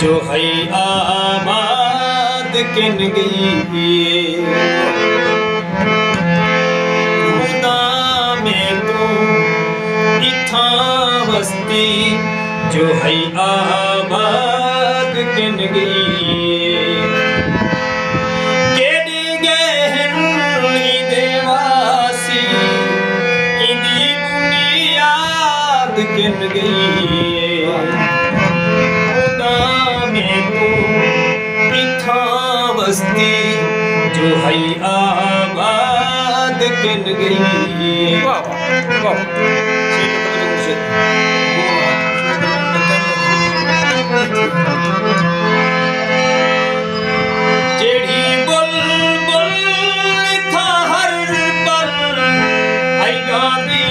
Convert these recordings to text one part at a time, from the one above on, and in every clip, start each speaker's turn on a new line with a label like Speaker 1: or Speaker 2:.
Speaker 1: जो है आबाद किन गई खुदा में तू इथा वस्ती जो है आबाद किन गई केड़ी गहरी देवासी इदी बुनियाद किन गई जो है आबाद किन गई। जेड़ी बुलबुल था हर पल है गांधी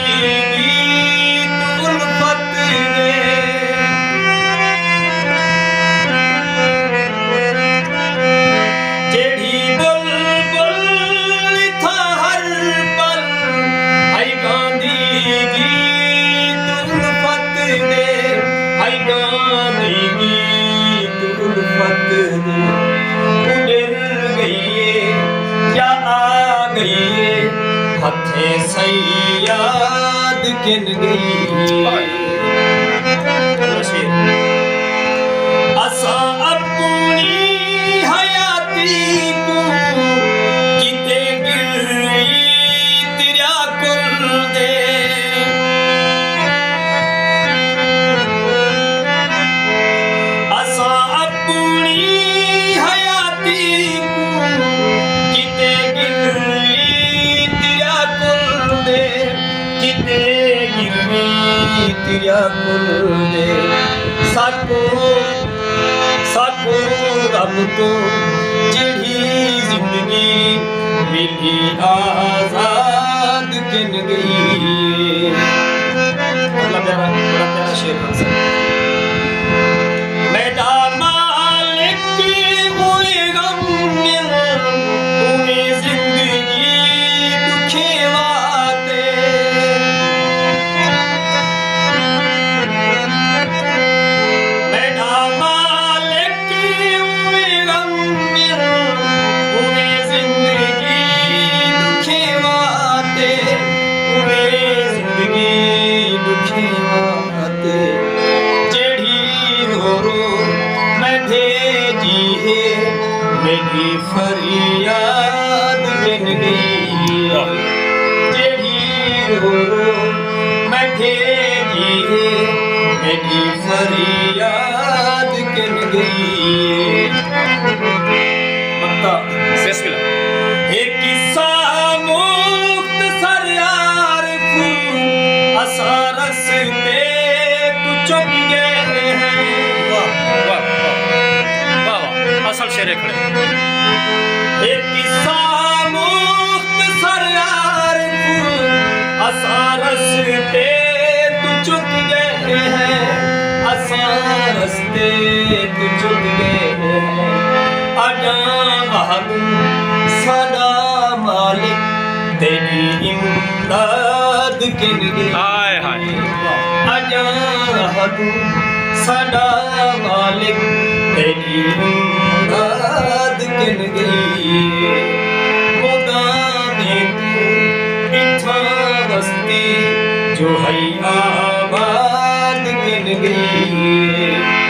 Speaker 1: हथे सयाद किन गई असा अपनी हयाती को किते गिरी तेरा कुल दे असा अपनी हयाती को किते तेरा कुल दे साको रब तो जेड़ी जिंदगी मिली आजाद किन गई। बड़ा प्यारा शेर है। मेरा मालिक हुए गम हुए जिंदगी दुखे वाते मेरी फरियाद किन गई जेड़ी रो मैं भेजी मेरी फरियाद किन गई। एक किस्सा मुख्तसर यार असा रस्ते तू चुक गए हैं। असल शेरे खड़े एक किस्सा मुख्तसर यार असा रस्ते तू चुक गए हैं असा रस्ते तू चुक गए हैं। आजा बहादुर सदा मालिक तेरी इमदाद किन गई आजा बहादुर सदा मालिक तेरी इमदाद किन गई। खुदा में तू इथा वस्ती जो है आबाद किन गई।